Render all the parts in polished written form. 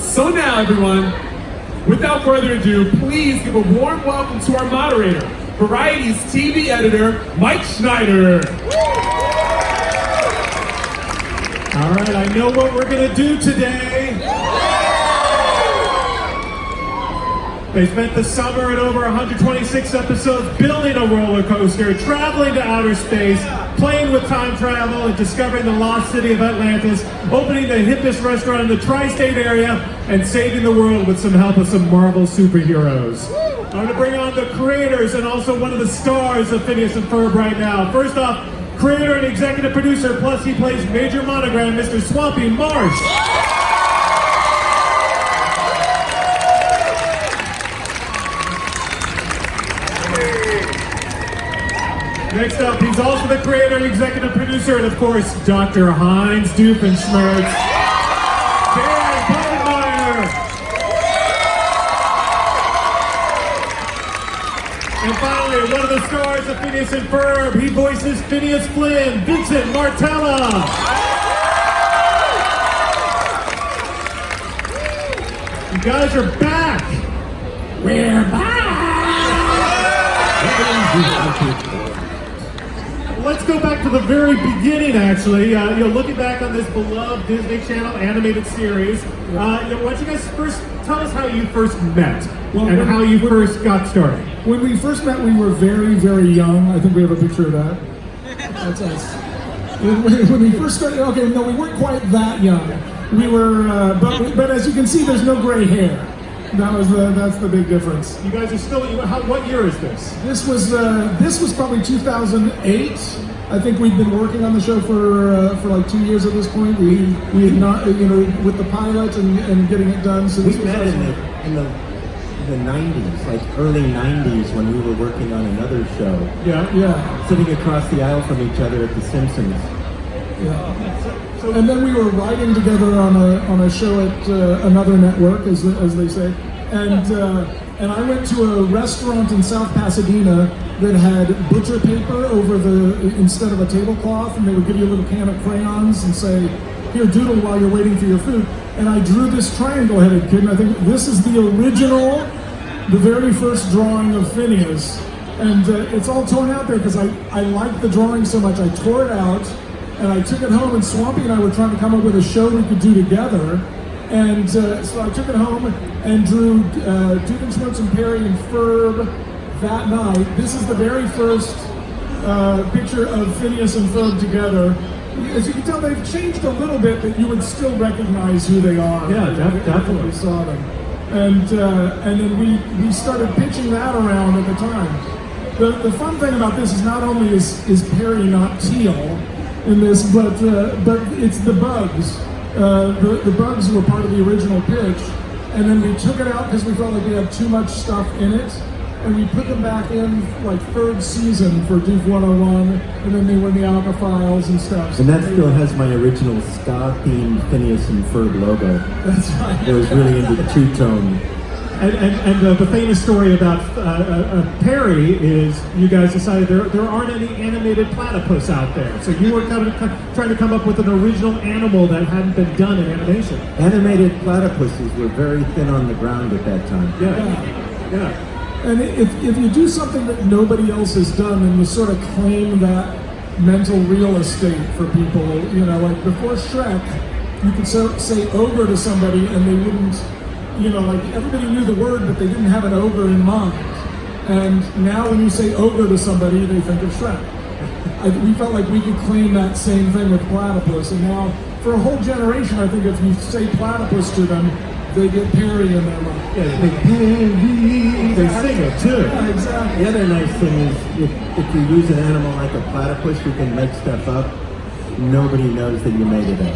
So now, everyone, without further ado, please give a warm welcome to our moderator, Variety's TV editor, Mike Schneider. All right, I know what we're going to do today. They spent the summer at over 126 episodes building a roller coaster, traveling to outer space, playing with time travel, and discovering the lost city of Atlantis, opening the hippest restaurant in the tri-state area, and saving the world with some help of some Marvel superheroes. I'm going to bring on the creators and also one of the stars of Phineas and Ferb right now. First off, creator and executive producer, plus he plays Major Monogram, Mr. Swampy, Marsh. Next up, he's also the creator and executive producer, and of course, Dr. Heinz Doofenshmirtz, Dan Povenmire. And finally, one of the stars of Phineas and Ferb, he voices Phineas Flynn, Vincent Martella. You guys are back. We're back. Let's go back to the very beginning, actually. Looking back on this beloved Disney Channel animated series, why don't you guys first tell us how you first met and how you first got started? When we first met, we were very, very young. I think we have a picture of that. That's us. When we first started, okay, no, we weren't quite that young. We were, but as you can see, there's no gray hair. That's the big difference. You guys are still. What year is this? This was probably 2008. I think we'd been working on the show for like 2 years at this point. We had not, with the pilot and getting it done. So we met in the 90s, like early 90s, when we were working on another show. Yeah. Sitting across the aisle from each other at The Simpsons. Yeah. And then we were writing together on a show at another network, as they say. And I went to a restaurant in South Pasadena that had butcher paper instead of a tablecloth, and they would give you a little can of crayons and say, "Here, doodle while you're waiting for your food." And I drew this triangle-headed kid, and I think this is the very first drawing of Phineas. And it's all torn out there because I liked the drawing so much, I tore it out. And I took it home, and Swampy and I were trying to come up with a show we could do together. And so I took it home and drew Doofenshmirtz and Perry and Ferb that night. This is the very first picture of Phineas and Ferb together. As you can tell, they've changed a little bit, but you would still recognize who they are. Yeah, definitely. When we saw them. And then we started pitching that around at the time. The fun thing about this is not only is Perry not teal in this, but it's the bugs. The bugs were part of the original pitch, and then we took it out because we felt like we had too much stuff in it, and we put them back in like third season for Doof 101, and then they were in the Alpha Files and stuff. And that still has my original ska-themed Phineas and Ferb logo. That's right. It was really into the two-tone. And the famous story about Perry is you guys decided there aren't any animated platypus out there. So you were trying to come up with an original animal that hadn't been done in animation. Animated platypuses were very thin on the ground at that time. Yeah. And if you do something that nobody else has done, and you sort of claim that mental real estate for people, like before Shrek, you could say ogre to somebody and they wouldn't. Like everybody knew the word, but they didn't have an ogre in mind. And now when you say ogre to somebody, they think of Shrek. We felt like we could claim that same thing with platypus. And now, for a whole generation, I think if you say platypus to them, they get Perry in their mind. Yeah, they sing it too. Yeah, exactly. The other nice thing is, if you use an animal like a platypus, you can make stuff up. Nobody knows that you made it up.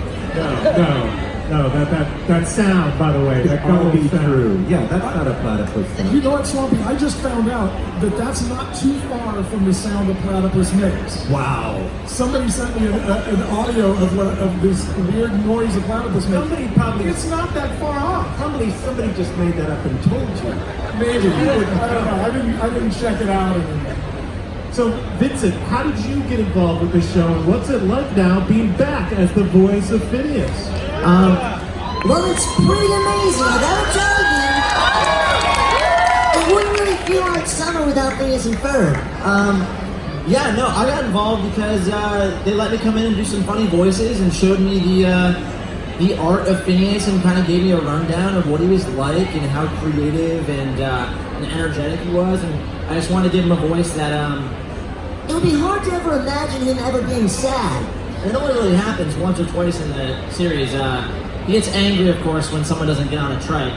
No, that sound, by the way, that all be sound. true. Yeah, that's not a platypus sound. You know what, Swampy? I just found out that that's not too far from the sound a platypus makes. Wow. Somebody sent me an audio of this weird noise a platypus makes. It's not that far off. Probably somebody just made that up and told you. Maybe. I don't know. I didn't check it out. So, Vincent, how did you get involved with the show, and what's it like now being back as the voice of Phineas? Well, it's pretty amazing, I gotta tell you. It wouldn't really feel like summer without Phineas and Ferb. Yeah, no, I got involved because they let me come in and do some funny voices and showed me the art of Phineas and kind of gave me a rundown of what he was like and how creative and energetic he was. And I just wanted to give him a voice that It would be hard to ever imagine him ever being sad. and it only really happens once or twice in the series. He gets angry, of course, when someone doesn't get on a trike.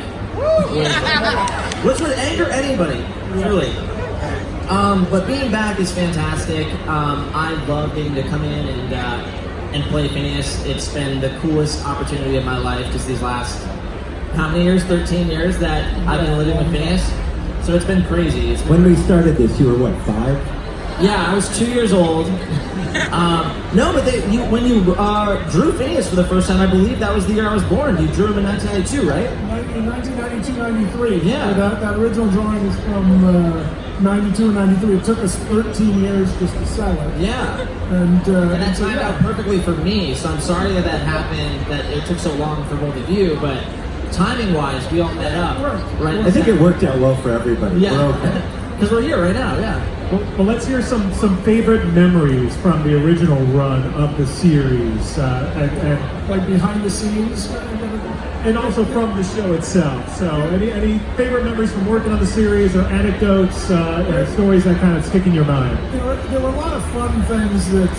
Which would anger anybody, really. But being back is fantastic. I love getting to come in and play Phineas. It's been the coolest opportunity of my life just these last, how many years? 13 years that I've been living with Phineas. So it's been crazy. When we started this, you were what, 5? Yeah, I was 2 years old. No, but when you drew Phineas for the first time, I believe that was the year I was born. You drew him in 1992, right? In 1992-93. Yeah. That original drawing is from 92 and 93. It took us 13 years just to sell it. Yeah. And that so, timed out perfectly for me, so I'm sorry that happened, that it took so long for both of you, but timing-wise, we all met up. Right? I think it worked out well for everybody. Yeah. We're okay. Because we're here right now, yeah. Well, let's hear some favorite memories from the original run of the series, and like behind the scenes. and also from the show itself. So, any favorite memories from working on the series, or anecdotes, stories that kind of stick in your mind? There were a lot of fun things that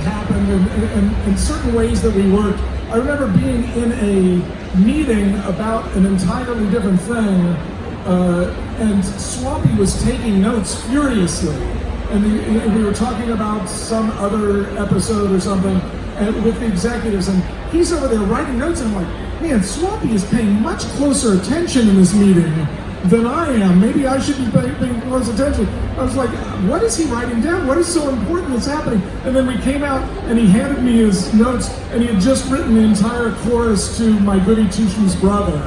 happened, and in certain ways that we worked. I remember being in a meeting about an entirely different thing. And Swampy was taking notes furiously, and we were talking about some other episode or something with the executives, and he's over there writing notes, and I'm like, man, Swampy is paying much closer attention in this meeting than I am. Maybe I should be paying close attention. I was like, what is he writing down? What is so important that's happening? And then we came out, and he handed me his notes, and he had just written the entire chorus to My Goody Two-Shoes Brother.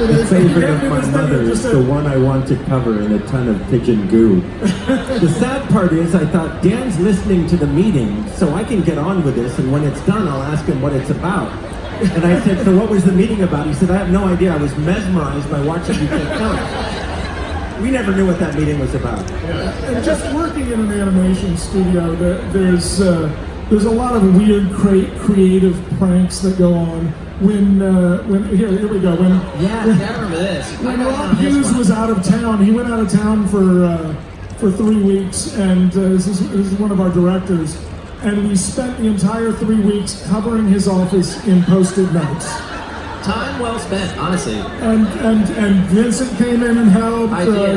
The favorite of my mother is the one I want to cover in a ton of pigeon goo. The sad part is I thought, Dan's listening to the meeting, so I can get on with this, and when it's done, I'll ask him what it's about. And I said, so what was the meeting about? He said, I have no idea. I was mesmerized by watching you take notes. We never knew what that meeting was about. And just working in an animation studio, there's a lot of weird, creative pranks that go on. When here we go. Yeah, I remember this. When Rob Hughes was out of town, he went out of town for 3 weeks, and this is one of our directors, and we spent the entire 3 weeks covering his office in Post-it notes. Time well spent, honestly. And Vincent came in and helped.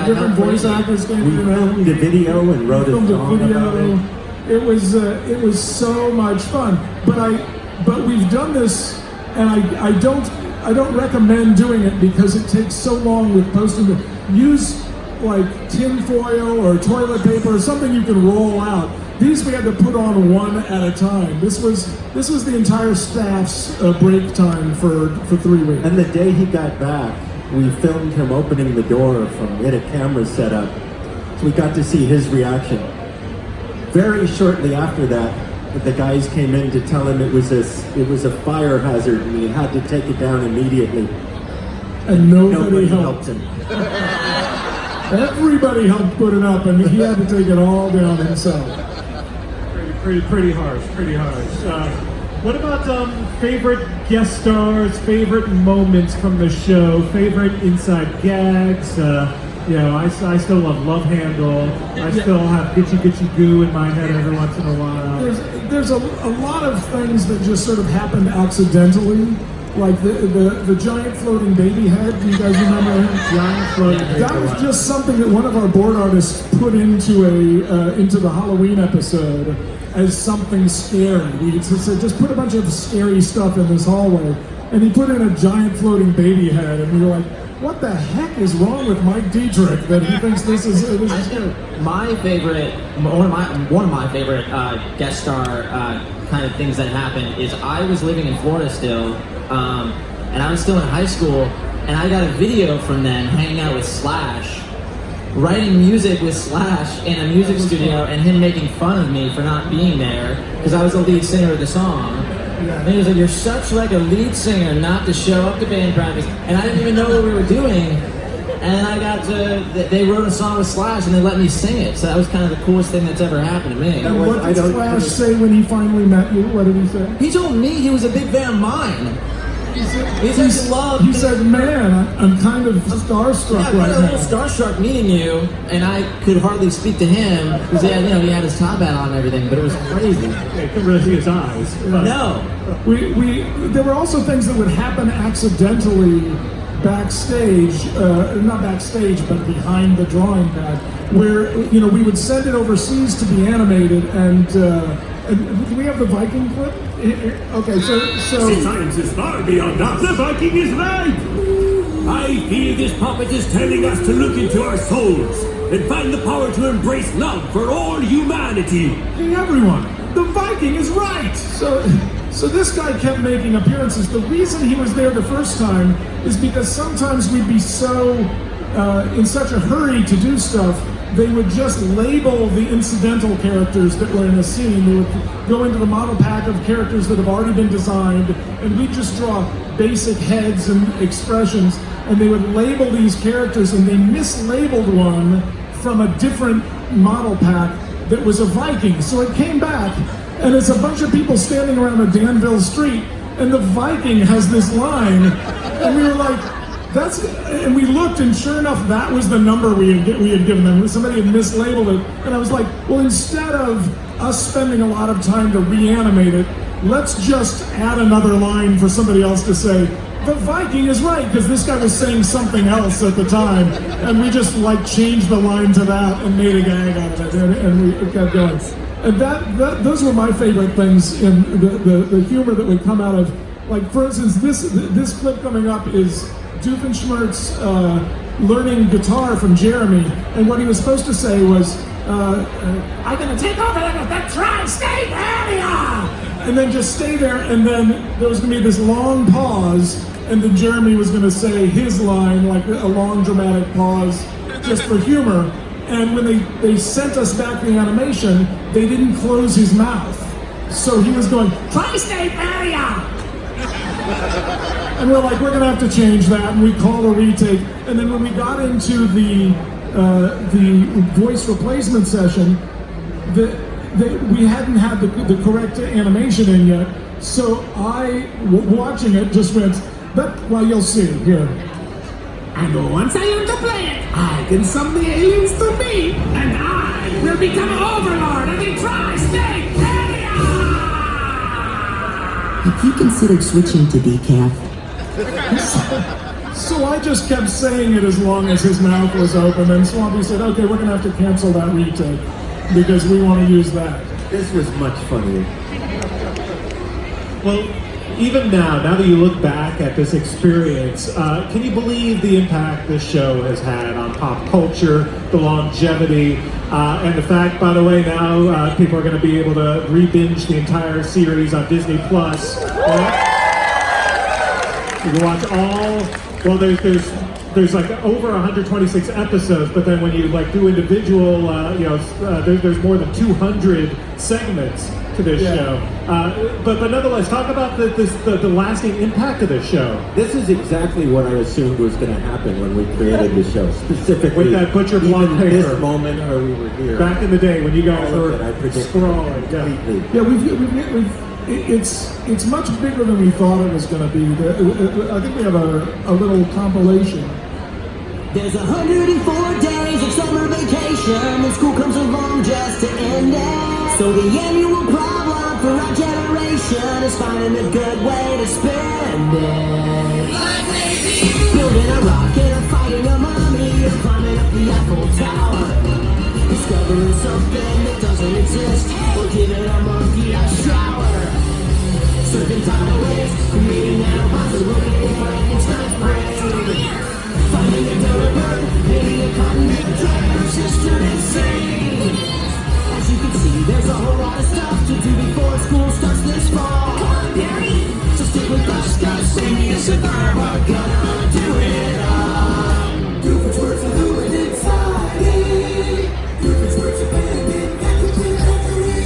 Different voice actors came in and helped. We filmed the video and wrote a song about it. It was so much fun. But we've done this. And I don't recommend doing it because it takes so long with Post-it. Use like tin foil or toilet paper or something you can roll out. These we had to put on one at a time. This was the entire staff's break time for 3 weeks. And the day he got back, we filmed him opening the door we had a camera set up, so we got to see his reaction. Very shortly after that, the guys came in to tell him it was a fire hazard and he had to take it down immediately. And nobody helped him. Everybody helped put it up, and he had to take it all down himself. Pretty harsh. What about favorite guest stars, favorite moments from the show, favorite inside gags? I still love handle. I still have Gitchy Goo in my head every once in a while. There's a lot of things that just sort of happened accidentally, like the giant floating baby head. Do you guys remember him? Giant floating baby That was just something that one of our board artists put into the Halloween episode as something scary. We said, just put a bunch of scary stuff in this hallway, and he put in a giant floating baby head, and we were like, what the heck is wrong with Mike Dietrich that he thinks this is? One of my favorite guest star kind of things that happened is I was living in Florida still, and I was still in high school, and I got a video from them hanging out with Slash, writing music with Slash in a music studio, and him making fun of me for not being there because I was the lead singer of the song. And he was like, "You're such like a lead singer not to show up to band practice." And I didn't even know what we were doing. And I got to, they wrote a song with Slash and they let me sing it. So that was kind of the coolest thing that's ever happened to me. And what did Slash say when he finally met you? What did he say? He told me he was a big fan of mine. He said, "Man, I'm kind of starstruck right now. I was a little now." starstruck meeting you, and I could hardly speak to him because he had his top hat on and everything, but it was crazy. I couldn't really see his eyes. No. There were also things that would happen accidentally backstage, not backstage, but behind the drawing pad, where we would send it overseas to be animated, and do we have the Viking clip? Okay, so science is far beyond us. The Viking is right. I feel this puppet is telling us to look into our souls and find the power to embrace love for all humanity. Hey everyone, the Viking is right. So this guy kept making appearances. The reason he was there the first time is because sometimes we'd be so in such a hurry to do stuff, they would just label the incidental characters that were in a scene. They would go into the model pack of characters that have already been designed, and we'd just draw basic heads and expressions, and they would label these characters, and they mislabeled one from a different model pack that was a Viking. So it came back, and it's a bunch of people standing around a Danville street, and the Viking has this line, and we were like, and we looked, and sure enough, that was the number we had given them. Somebody had mislabeled it, and I was like, well, instead of us spending a lot of time to reanimate it, let's just add another line for somebody else to say, the Viking is right, because this guy was saying something else at the time, and we just changed the line to that and made a gag out of it, and we kept going. And those were my favorite things in the humor that would come out of, for instance, this clip coming up is Doofenshmirtz learning guitar from Jeremy, and what he was supposed to say was, I'm gonna take over that tri-state area! And then just stay there, and then there was gonna be this long pause, and then Jeremy was gonna say his line, a long dramatic pause, just for humor. And when they sent us back the animation, they didn't close his mouth. So he was going, tri-state area! And we're like, we're gonna have to change that, and we called a retake. And then when we got into the voice replacement session, we hadn't had the correct animation in yet. So watching it, just went, well, you'll see here. I know once I learn to play it, I can summon the aliens to me, and I will become an overlord of the tri-state area! Have you considered switching to decaf? So I just kept saying it as long as his mouth was open, and Swampy said, okay, we're gonna have to cancel that retake because we want to use that. This was much funnier. Well, even now that you look back at this experience, can you believe the impact this show has had on pop culture, the longevity, and the fact, by the way, now people are going to be able to re-binge the entire series on Disney Plus. You can watch there's over 126 episodes, but then when you do individual, there's more than 200 segments to this show. But nonetheless, talk about the lasting impact of this show. This is exactly what I assumed was going to happen when we created the show, specifically with that butcher block paper. This moment where we were here. Back in the day when you guys were scrolling completely. Yeah, it's much bigger than we thought it was going to be. I think we have a little compilation. There's 104 days of summer vacation, and school comes along just to end it. So the annual problem for our generation is finding a good way to spend it. Building a rocket, or fighting a mummy, or climbing up the Eiffel Tower. Discovering something that doesn't exist, or giving a monkey a shower. Surfing tidal waves, creating nanobots, or looking for Einstein's brain. Finding a donut bird, painting a cotton bed, driving her sister insane. As you can see, there's a whole lot of stuff to do before school starts this fall. Come on, Barry! So stick with us, guys. Phineas and Ferb are gonna do it all. Doofen's words are who and inside. Doofen's words are banned in Vacuum Factory.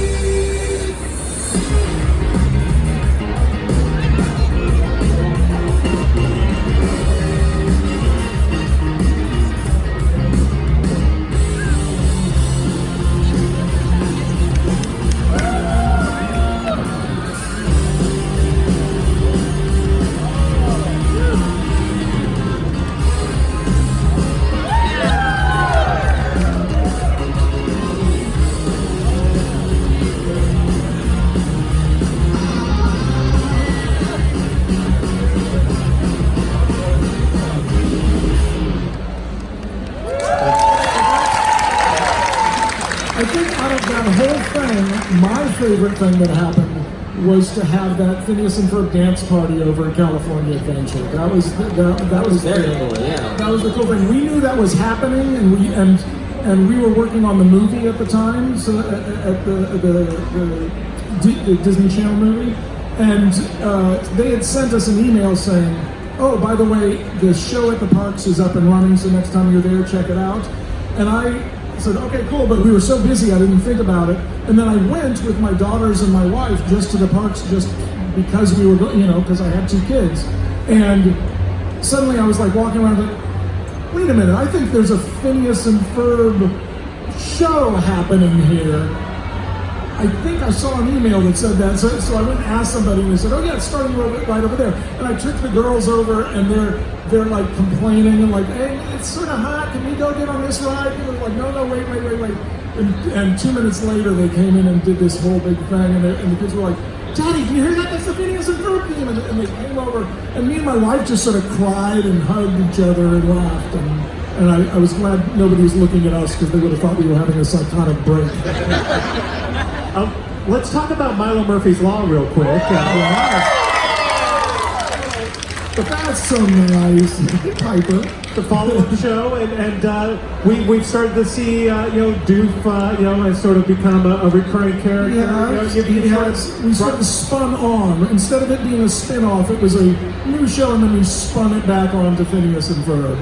my favorite thing that happened was to have that Phineas and Ferb dance party over at California Adventure. That was Very cool, yeah. That was the cool thing. We knew that was happening, and we were working on the movie at the time, so at the Disney Channel movie, and they had sent us an email saying, "Oh, by the way, the show at the parks is up and running, so next time you're there, check it out." And I said, "Okay, cool," but we were so busy I didn't think about it. And then I went with my daughters and my wife just to the parks, just because we were, because I had 2 kids. And suddenly I was like walking around like, wait a minute, I think there's a Phineas and Ferb show happening here. I think I saw an email that said that, so I went and asked somebody, and they said, "Oh yeah, it's starting right over there." And I took the girls over, and they're like complaining and like, "Hey, it's sort of hot. Can we go get on this ride?" And they're like, "No, wait." And 2 minutes later, they came in and did this whole big thing, and the kids were like, "Daddy, can you hear that? That's the Phineas and Ferb theme." And they came over, and me and my wife just sort of cried and hugged each other and laughed, and I was glad nobody was looking at us because they would have thought we were having a psychotic break. Let's talk about Milo Murphy's Law real quick. But that's so nice, Piper. The follow-up show, and we've started to see Doof has sort of become a recurring character. Yeah, we sort of spun on. Instead of it being a spin-off, it was a new show, and then we spun it back on to Phineas and Ferb,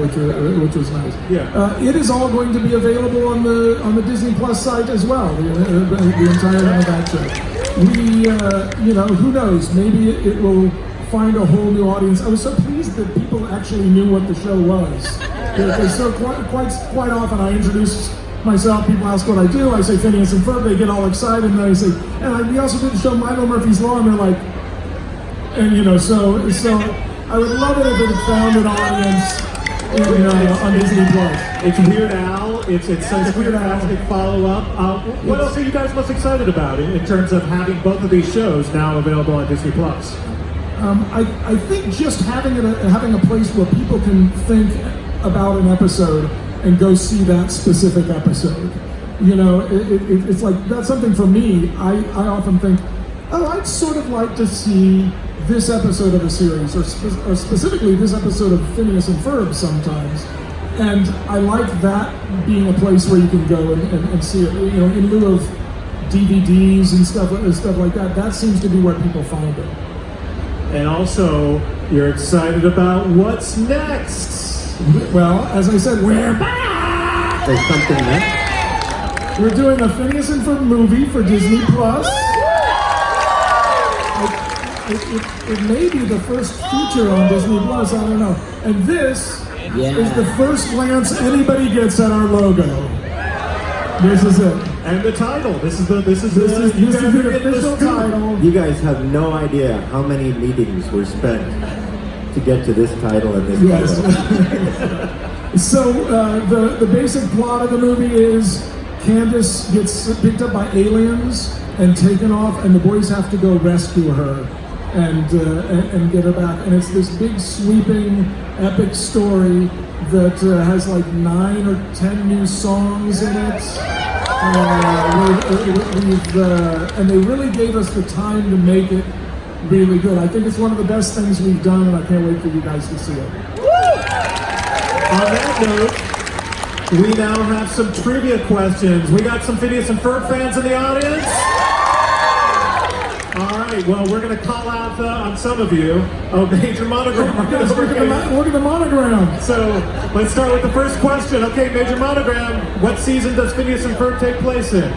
which was nice. Yeah. It is all going to be available on the Disney Plus site as well. The entire that show. Who knows? Maybe it will find a whole new audience. I was so pleased that people actually knew what the show was. Because so quite often I introduce myself, people ask what I do, I say Phineas and Ferb, they get all excited, and then I say, and we also did the show Milo Murphy's Law, and they're like, so I would love it if it had found an audience on Disney Plus. It's Weird Al. It's such a fantastic follow-up. What else are you guys most excited about in terms of having both of these shows now available on Disney Plus? I think just having a place where people can think about an episode and go see that specific episode. It's like, that's something for me. I often think, I'd sort of like to see this episode of a series, or specifically this episode of Phineas and Ferb sometimes. And I like that being a place where you can go and see it, in lieu of DVDs and stuff like that. That seems to be where people find it. And also, you're excited about what's next. Well, as I said, we're back! There's something next. We're doing a Phineas and Ferb movie for Disney Plus. It may be the first feature on Disney Plus, I don't know. And this is the first glance anybody gets at our logo. This is it. And the title. This is the official title. You guys have no idea how many meetings were spent to get to this title and this title. So the basic plot of the movie is Candace gets picked up by aliens and taken off, and the boys have to go rescue her and get her back. And it's this big, sweeping, epic story that has like 9 or 10 new songs in it. And they really gave us the time to make it really good. I think it's one of the best things we've done, and I can't wait for you guys to see it. On that note, we now have some trivia questions. We got some Phineas and Ferb fans in the audience. All right, well, we're going to call out on some of you. Oh, Major Monogram. Look at the monogram. So let's start with the first question. Okay, Major Monogram, what season does Phineas and Ferb take place in?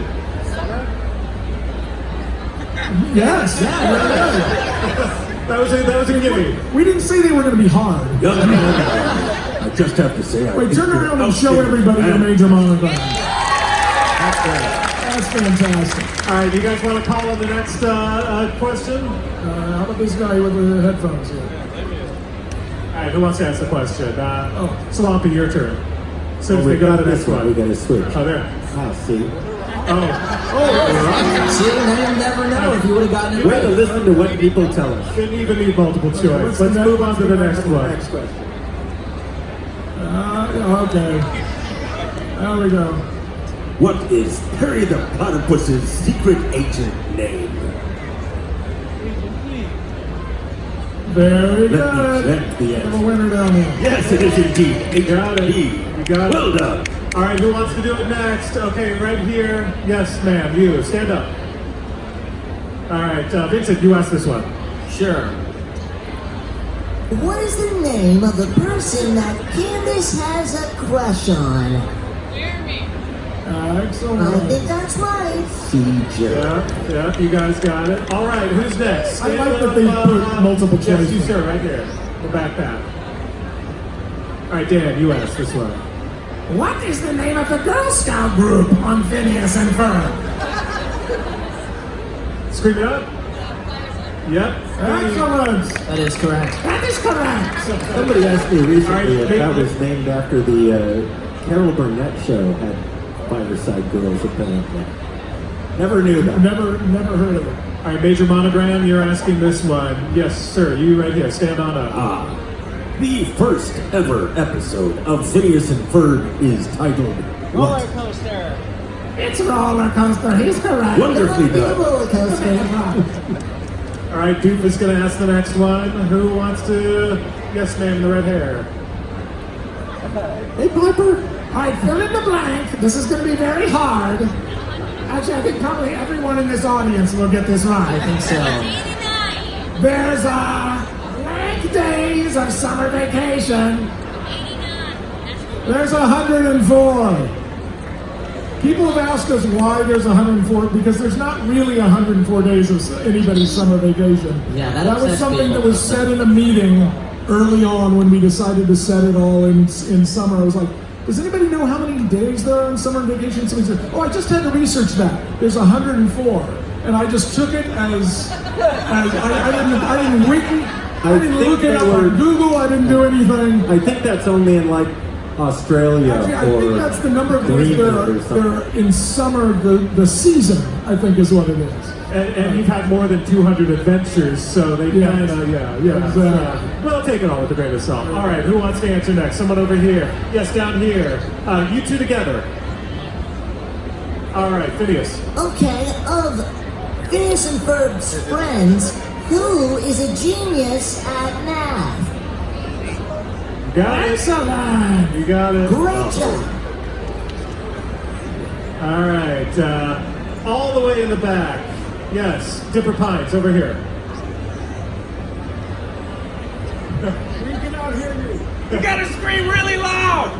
Yes. That was a gimme. We didn't say they were going to be hard. I just have to say, Wait, turn around and show everybody your Major Monogram. That's great. That's fantastic. All right, you guys want to call on the next question? How about this guy with the headphones here? All right, who wants to ask the question? Swampy, your turn. Since we we got got the this next one. one. We got to switch. Oh, there. See. See, you never know if you would have gotten it We have to right. listen to what people tell us. Didn't even need multiple choice. Let's move on to the next one. Next question. Okay. There we go. What is Perry the Platypus's secret agent name? Very Let me good. check the We have a answer. winner down there. Yes, it is indeed. You got it. You got it. Well done. All right, who wants to do it next? Okay, right here. Yes, ma'am. You stand up. All right, Vincent, you ask this one. Sure. What is the name of the person that Candace has a crush on? Excellent. I think that's right. Yeah, you guys got it. All right, who's next? I like that they put multiple Yes, choices. you sir, right here. The backpack. All right, Dan, you ask this one. What is the name of the Girl Scout group on Phineas and Ferb? Scream it up. Yep. Excellent. That is correct. That is correct. Somebody asked me recently All right, if that was named after the Carol Burnett show had five-side girls apparently. Never knew that. Never heard of it. All right, Major Monogram, you're asking this one. Yes, sir, you right here. Stand on up. The first ever episode of Phineas and Ferb is titled What? coaster. It's roller coaster. He's correct. Wonderfully done. Roller coaster. All right, Dupe is going to ask the next one. Who wants to? Yes, ma'am, the red hair. Hey, Piper. All right, fill in the blank. This is going to be very hard. Actually, I think probably everyone in this audience will get this I right. think so. There's blank days of summer vacation. There's 104. People have asked us why there's 104 because there's not really 104 days of anybody's summer vacation. Yeah, that was upsets something people. that was said in a meeting early on when we decided to set it all in summer. I was like, does anybody know how many days there are on summer vacation? Somebody said, oh, I just had to research that. There's 104. And I just took it as I didn't wiki, I didn't think look it they up were- on Google, I didn't do anything. I think that's only in like Australia Actually, I or think that's the number of days Greenland or something. they're in summer, the season, I think is what it is. And you've had more than 200 adventures, so they Yes. kind of, yeah. Exactly. We'll take it all with a grain of salt. All right, who wants to answer next? Someone over here. Yes, down here. You two together. All right, Phineas. Okay, of Phineas and Ferb's friends, who is a genius at math? You got it. Excellent. You got it. Great job. All right, all the way in the back. Yes, Dipper Pines over here. We cannot hear you. You gotta scream really loud!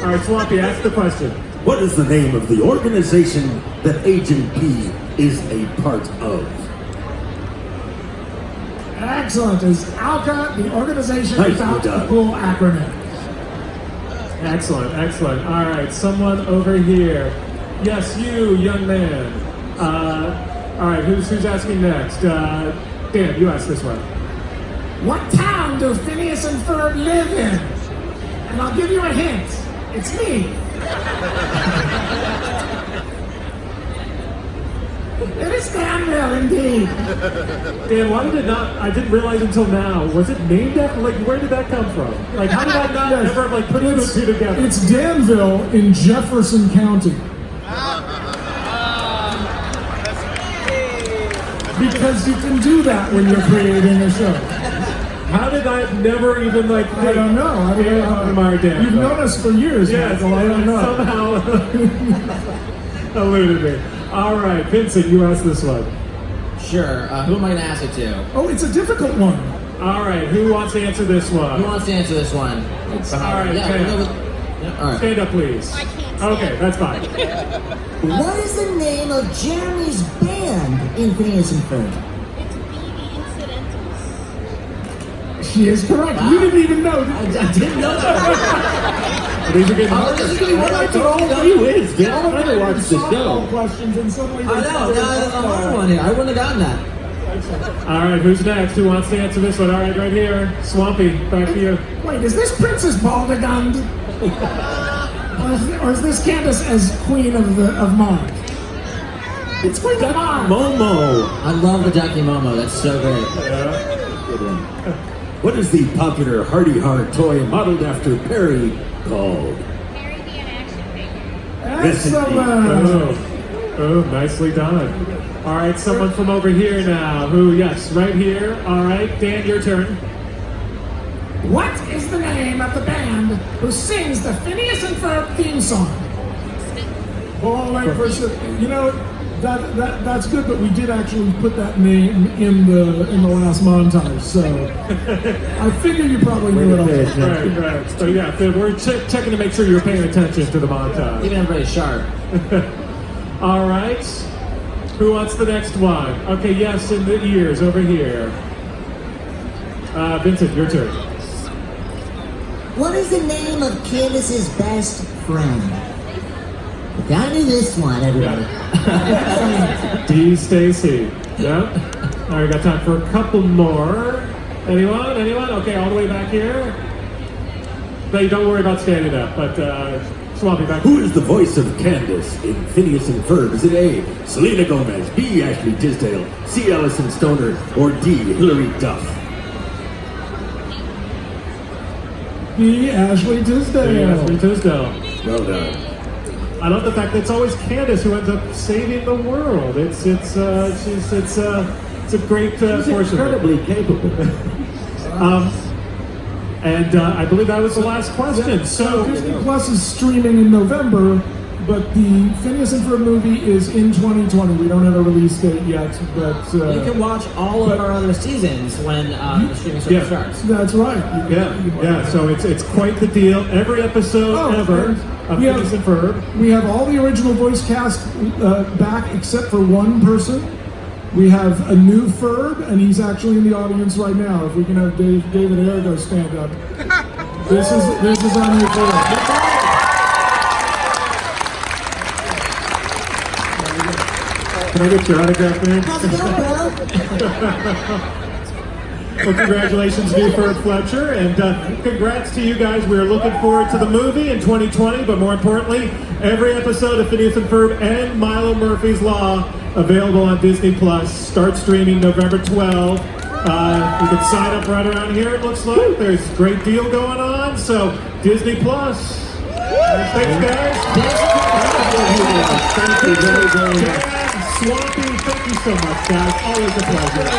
All right, Swampy, ask the question. What is the name of the organization that Agent P is a part of? Excellent. Is ALCA the organization Nicely without the done. full acronym? Excellent, excellent. All right, someone over here. Yes, you, young man. All right, who's asking next? Dan, you ask this one. What town do Phineas and Ferb live in? And I'll give you a hint. It's me. It is Danville, indeed. Dan, why did it not? I didn't realize until now. Was it named after? Like, where did that come from? Like, how did I not Yes. ever like put two and two together? It's Danville in Jefferson County. Because you can do that when you're creating a show. How did I never even like? I don't know. I don't Dan Povenmire, Dan. You've known us for years. Yes, Michael. I don't know. somehow eluded me. All right, Vincent, you ask this one. Sure. Who am I going to ask it to? Oh, it's a difficult one. All right, who wants to answer this Who one? wants to answer this one? All right, yeah, Sam. we'll go with, yeah, all right. Stand up, please. Okay, that's fine. What is the name of Jeremy's band in Phineas and Ferb? She is correct. You didn't even know. I didn't know that. These are getting Oh, this is going to be one I told you. You is, Vince. I never watched the Softball show. questions and suddenly I know. Now there's another one here. I wouldn't have gotten that. All right, who's next? Who wants to answer this one? All right, right here. Swampy, back to you. Wait, is this Princess Baldegund? or is this Candace as Queen of Marsh? It's Queen of Marsh. Momo. I love the Ducky Momo. That's so great. Good one. What is the popular Hardy Heart toy modeled after Perry called? Harry be an action figure. Excellent. Oh, nicely done. All right, someone from over here now. Who? Yes, right here. All right, Dan, your turn. What is the name of the band who sings the Phineas and Ferb theme song? Oh, wait, you know, that's good, but we did actually put that name in the last montage, so I figure you probably knew it all. Right. So yeah, we're checking to make sure you're paying attention to the montage. Even everybody's sharp. All right. Who wants the next one? Okay, yes, in the ears over here. Vincent, your turn. What is the name of Candace's best friend? You gotta do this one, everybody. D. Stacy. Yep. All right, got time for a couple more. Anyone? Okay, all the way back here. No, don't worry about standing up, but Swampy back. Who is the voice of Candace in Phineas and Ferb? Is it A, Selena Gomez, B, Ashley Tisdale, C, Allison Stoner, or D, Hilary Duff? B. Ashley Tisdale. Well done. I love the fact that it's always Candace who ends up saving the world. It's a great portion. Incredibly capable. And I believe that was the last question. Yeah, so Disney Plus is streaming in November, but the Phineas and Ferb movie is in 2020. We don't have a release date yet, but You can watch all of our other seasons when the streaming service starts. that's right. yeah. So it's quite the deal. Every episode ever of Phineas and Ferb. We have all the original voice cast back except for one person. We have a new Ferb, and he's actually in the audience right now. If we can have David Arago stand up. This is our new Ferb. Can I get your autograph, man? How's it going, bro? Well, congratulations, new Ferb Fletcher, and congrats to you guys. We are looking forward to the movie in 2020, but more importantly, every episode of Phineas and Ferb and Milo Murphy's Law available on Disney Plus. Start streaming November 12th. You can sign up right around here, it looks like. There's a great deal going on, so Disney Plus. Thanks, guys. Thank you very much. Dan, Swampy, thank you so much, guys. Always a pleasure.